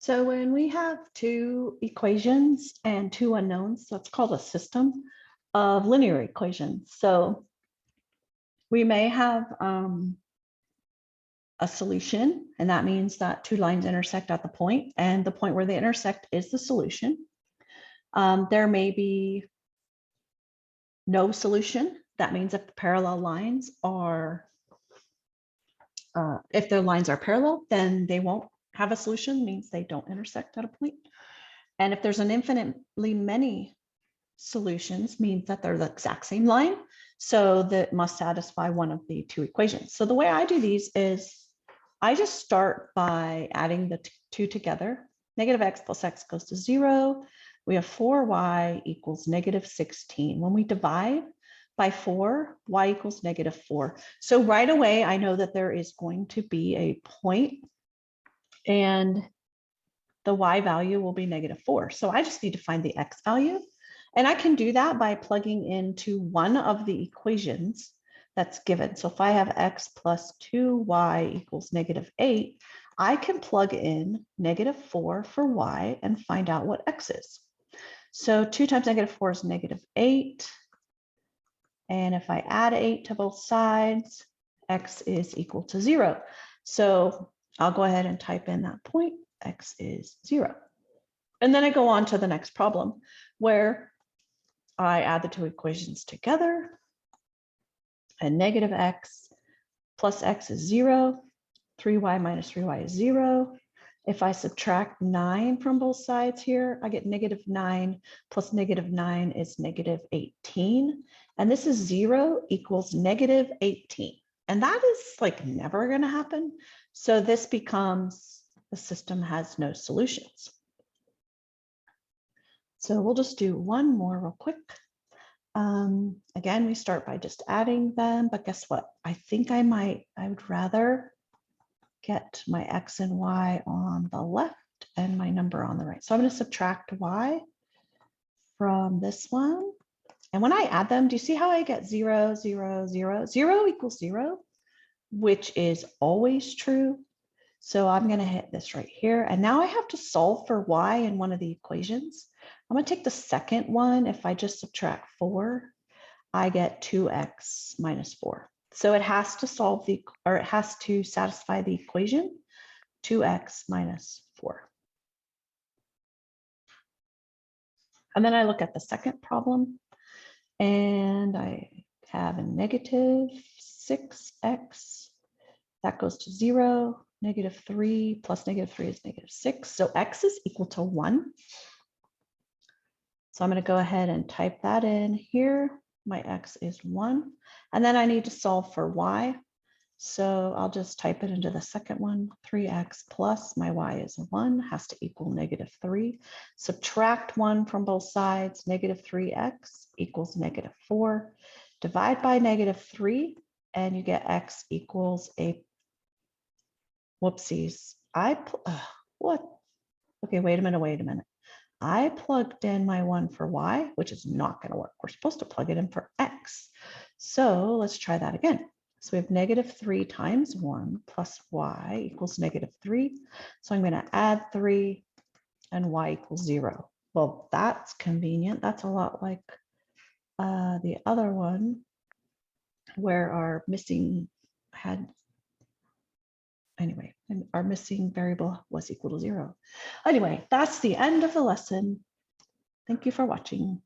So when we have two equations and two unknowns, that's called a system of linear equations. So we may have a solution, and that means that two lines intersect at the point, and the point where they intersect is the solution. There may be no solution. That means if the parallel lines are, if their lines are parallel, then they won't have a solution, means they don't intersect at a point. And if there's an infinitely many solutions, means that they're the exact same line. So that must satisfy one of the two equations. So the way I do these is I just start by adding the two together. Negative x plus x goes to 0. We have 4y equals negative 16. When we divide by 4, y equals negative 4. So right away, I know that there is going to be a point and the y value will be negative 4. So I just need to find the x value. And I can do that by plugging into one of the equations that's given. So if I have x plus 2y equals negative 8, I can plug in negative 4 for y and find out what x is. So 2 times negative 4 is negative 8. And if I add 8 to both sides, x is equal to 0. So I'll go ahead and type in that point, x is 0. And then I go on to the next problem where I add the two equations together, and negative x plus x is 0. 3y minus 3y is 0. If I subtract 9 from both sides here, I get negative 9 plus negative 9 is negative 18. And this is 0 equals negative 18. And that is like never going to happen. So this becomes the system has no solutions. So we'll just do one more real quick. Again, we start by just adding them, but guess what? I think I would rather get my x and y on the left and my number on the right. So I'm going to subtract y from this one. And when I add them, do you see how I get 0, 0, 0? 0 equals 0, which is always true. So I'm going to hit this right here. And now I have to solve for y in one of the equations. I'm going to take the second one. If I just subtract 4, I get 2x minus 4. So it has to solve it has to satisfy the equation 2x minus 4. And then I look at the second problem and I have a negative 6x. That goes to 0. Negative 3 plus negative 3 is negative 6. So x is equal to 1. So I'm going to go ahead and type that in here. My x is 1. And then I need to solve for y. So I'll just type it into the second one. 3x plus my y is 1 has to equal negative 3. Subtract 1 from both sides. Negative 3x equals negative 4. Divide by negative 3 and you get x equals a, whoopsies. What? Okay, wait a minute. I plugged in my 1 for y, which is not going to work. We're supposed to plug it in for x. So let's try that again. So we have negative 3 times 1 plus y equals negative 3. So I'm going to add 3 and y equals 0. Well, that's convenient. That's a lot like the other one where our missing our missing variable was equal to 0. Anyway, that's the end of the lesson. Thank you for watching.